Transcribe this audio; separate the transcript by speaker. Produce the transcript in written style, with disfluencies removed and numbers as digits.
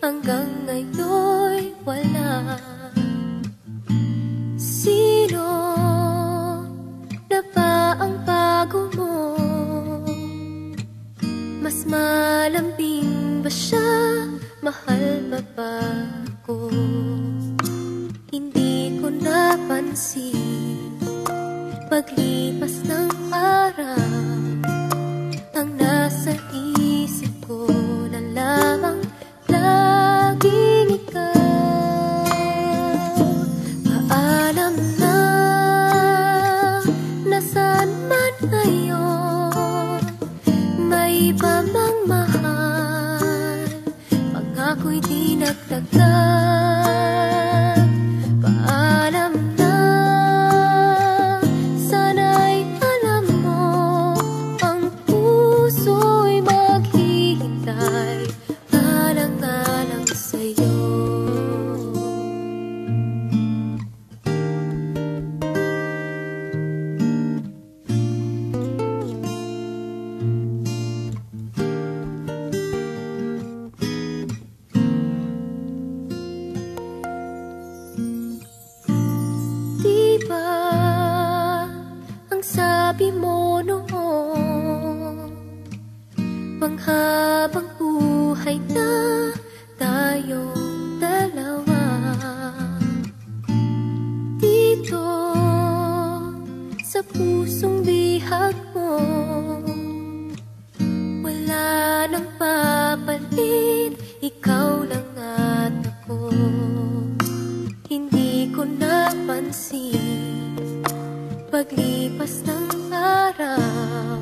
Speaker 1: hanggang ngayon'y wala. Sino na ba ang bago mo? Mas malambing ba siya? Mahal ba ba ako? Hindi ko napansin paglipas ng araw. Ang nasa isip ko na lamang laging ikaw. Paalam na, nasaan man ngayon, may iba mang mahal, pangako'y di nagtagdag. Paalam na, sana'y alam mo, ang puso'y maghihintay alang-alang sa'yo. Diba ang sabi mo noon, panghabang buhay na tayong dalawa. Dito sa pusong bihag mo, wala nang papalit, ikaw lang at ako. Hindi ko napansin paglipas ng araw.